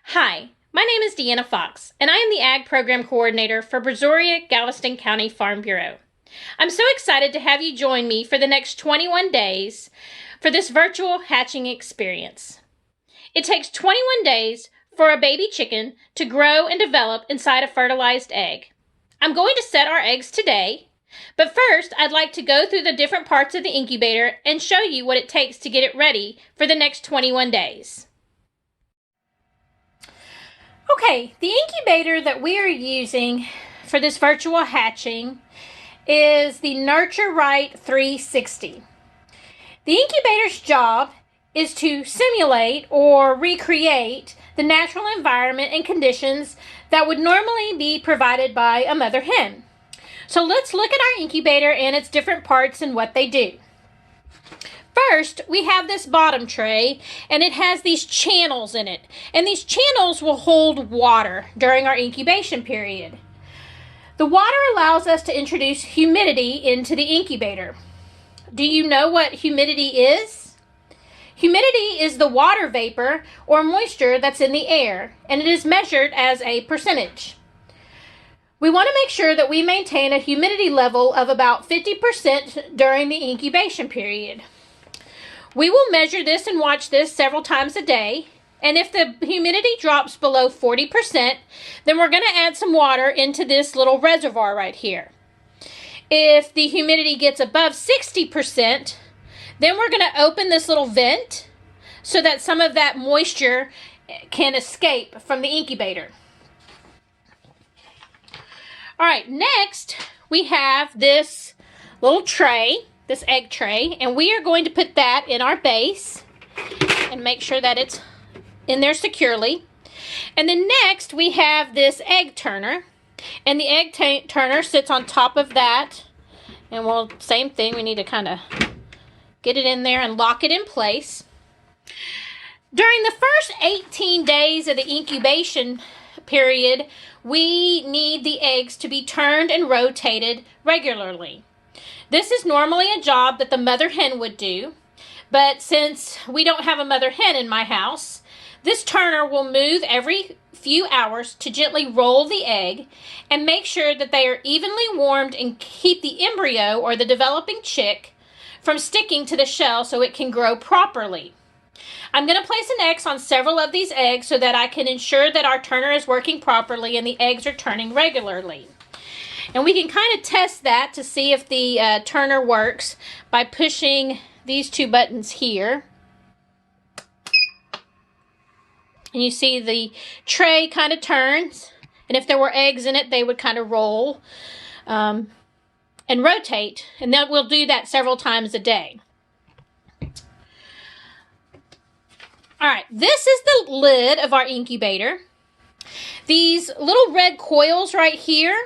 Hi, my name is Deanna Fox, and I am the Ag Program Coordinator for Brazoria-Galveston County Farm Bureau. I'm so excited to have you join me for the next 21 days for this virtual hatching experience. It takes 21 days for a baby chicken to grow and develop inside a fertilized egg. I'm going to set our eggs today, but first I'd like to go through the different parts of the incubator and show you what it takes to get it ready for the next 21 days. Okay, the incubator that we are using for this virtual hatching is the Nurture Right 360. The incubator's job is to simulate or recreate the natural environment and conditions that would normally be provided by a mother hen. So let's look at our incubator and its different parts and what they do. First, we have this bottom tray, and it has these channels in it. And these channels will hold water during our incubation period. The water allows us to introduce humidity into the incubator. Do you know what humidity is? Humidity is the water vapor or moisture that's in the air, and it is measured as a percentage. We want to make sure that we maintain a humidity level of about 50% during the incubation period. We will measure this and watch this several times a day, and if the humidity drops below 40%, then we're going to add some water into this little reservoir right here. If the humidity gets above 60%, then we're going to open this little vent so that some of that moisture can escape from the incubator. All right, next we have this little tray, this egg tray, and we are going to put that in our base and make sure that it's in there securely. And then next we have this egg turner, and the egg turner sits on top of that, and well, same thing, we need to kind of get it in there and lock it in place. During the first 18 days of the incubation period, we need the eggs to be turned and rotated regularly. This is normally a job that the mother hen would do, but since we don't have a mother hen in my house, this turner will move every few hours to gently roll the egg and make sure that they are evenly warmed and keep the embryo or the developing chick from sticking to the shell so it can grow properly. I'm going to place an X on several of these eggs so that I can ensure that our turner is working properly and the eggs are turning regularly. And we can kind of test that to see if the turner works by pushing these two buttons here. And you see the tray kind of turns, and if there were eggs in it, they would kind of roll and rotate, and then we'll do that several times a day. All right, this is the lid of our incubator. These little red coils right here,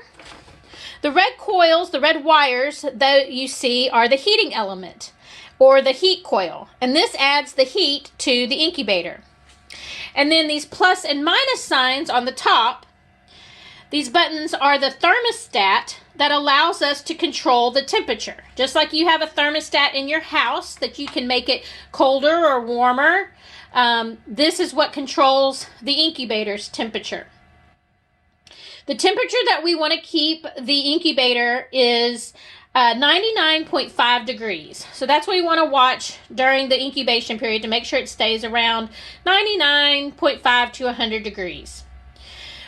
the red coils, the red wires that you see are the heating element or the heat coil, and this adds the heat to the incubator. And then these plus and minus signs on the top, these buttons are the thermostat that allows us to control the temperature. Just like you have a thermostat in your house that you can make it colder or warmer, this is what controls the incubator's temperature. The temperature that we want to keep the incubator is 99.5 degrees. So that's what we want to watch during the incubation period to make sure it stays around 99.5 to 100 degrees.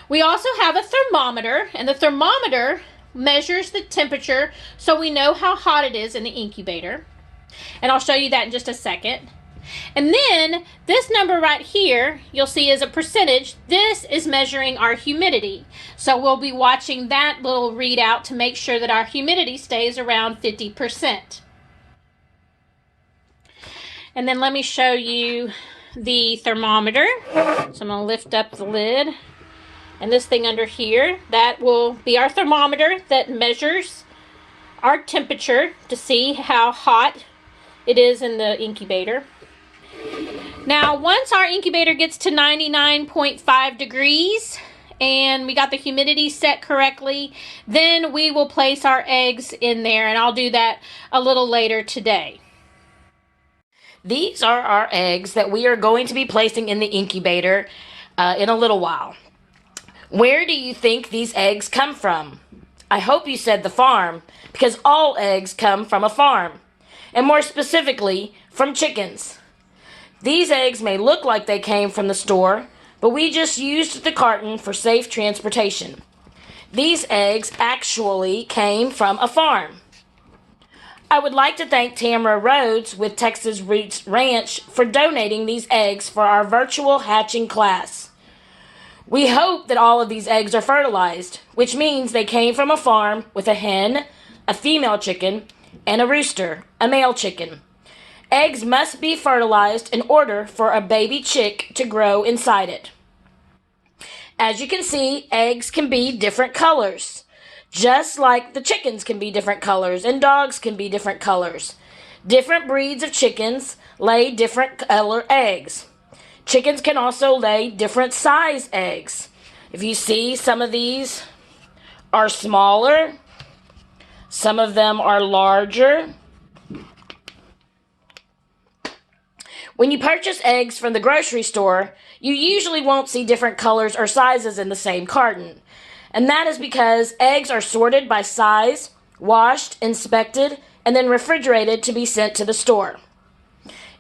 We also have a thermometer, and the thermometer measures the temperature so we know how hot it is in the incubator. And I'll show you that in just a second. And then this number right here, you'll see is a percentage. This is measuring our humidity. So we'll be watching that little readout to make sure that our humidity stays around 50%. And then let me show you the thermometer. So I'm going to lift up the lid. And this thing under here, that will be our thermometer that measures our temperature to see how hot it is in the incubator. Now, once our incubator gets to 99.5 degrees and we got the humidity set correctly, then we will place our eggs in there, and I'll do that a little later today. These are our eggs that we are going to be placing in the incubator in a little while. Where do you think these eggs come from? I hope you said the farm, because all eggs come from a farm, and more specifically, from chickens. These eggs may look like they came from the store, but we just used the carton for safe transportation. These eggs actually came from a farm. I would like to thank Tamara Rhodes with Texas Roots Ranch for donating these eggs for our virtual hatching class. We hope that all of these eggs are fertilized, which means they came from a farm with a hen, a female chicken, and a rooster, a male chicken. Eggs must be fertilized in order for a baby chick to grow inside it. As you can see, eggs can be different colors, just like the chickens can be different colors and dogs can be different colors. Different breeds of chickens lay different color eggs. Chickens can also lay different size eggs. If you see, some of these are smaller, some of them are larger. When you purchase eggs from the grocery store, you usually won't see different colors or sizes in the same carton. And that is because eggs are sorted by size, washed, inspected, and then refrigerated to be sent to the store.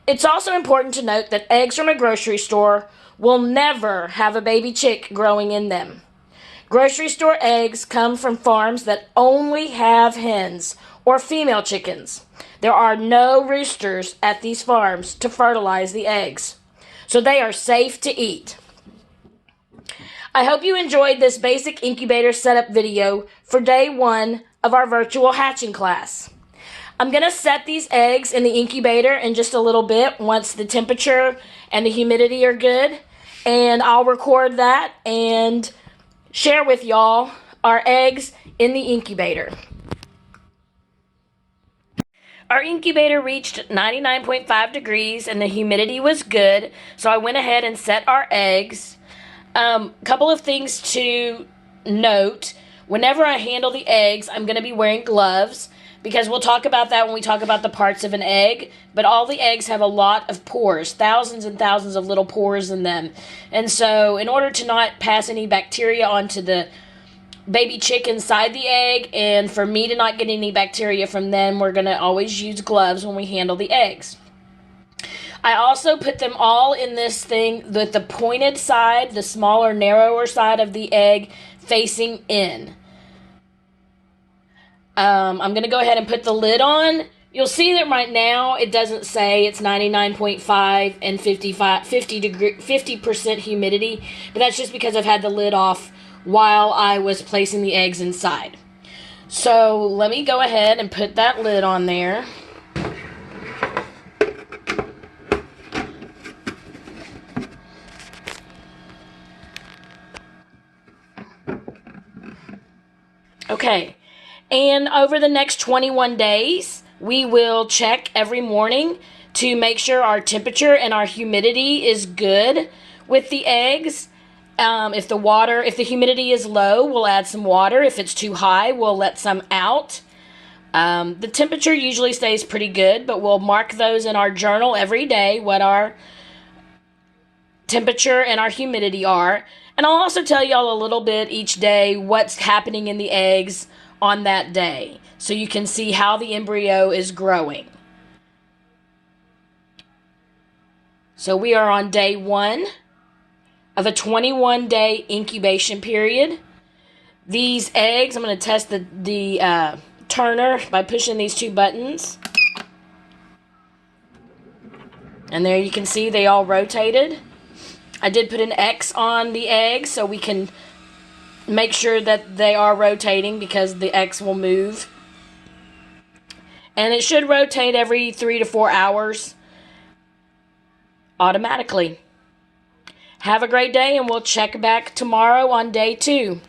It's also important to note that eggs from a grocery store will never have a baby chick growing in them. Grocery store eggs come from farms that only have hens or female chickens. There are no roosters at these farms to fertilize the eggs, so they are safe to eat. I hope you enjoyed this basic incubator setup video for day 1 of our virtual hatching class. I'm going to set these eggs in the incubator in just a little bit once the temperature and the humidity are good, and I'll record that and share with y'all our eggs in the incubator. Our incubator reached 99.5 degrees and the humidity was good, so I went ahead and set our eggs. Couple of things to note. Whenever I handle the eggs, I'm going to be wearing gloves, because we'll talk about that when we talk about the parts of an egg, but all the eggs have a lot of pores, thousands and thousands of little pores in them. And so in order to not pass any bacteria onto the baby chick inside the egg, and for me to not get any bacteria from them, we're going to always use gloves when we handle the eggs. I also put them all in this thing with the pointed side, the smaller, narrower side of the egg facing in. I'm going to go ahead and put the lid on. You'll see that right now it doesn't say it's 99.5 and 50% humidity, but that's just because I've had the lid off while I was placing the eggs inside. So let me go ahead and put that lid on there. Okay. And over the next 21 days, we will check every morning to make sure our temperature and our humidity is good with the eggs. If the humidity is low, we'll add some water. If it's too high, we'll let some out. The temperature usually stays pretty good, but we'll mark those in our journal every day, what our temperature and our humidity are. And I'll also tell y'all a little bit each day what's happening in the eggs on that day, so you can see how the embryo is growing. So we are on day 1 of a 21-day incubation period. These eggs, I'm going to test the turner by pushing these 2 buttons. And there you can see they all rotated. I did put an X on the eggs so we can make sure that they are rotating, because the X will move. And it should rotate every 3 to 4 hours automatically. Have a great day, and we'll check back tomorrow on day 2.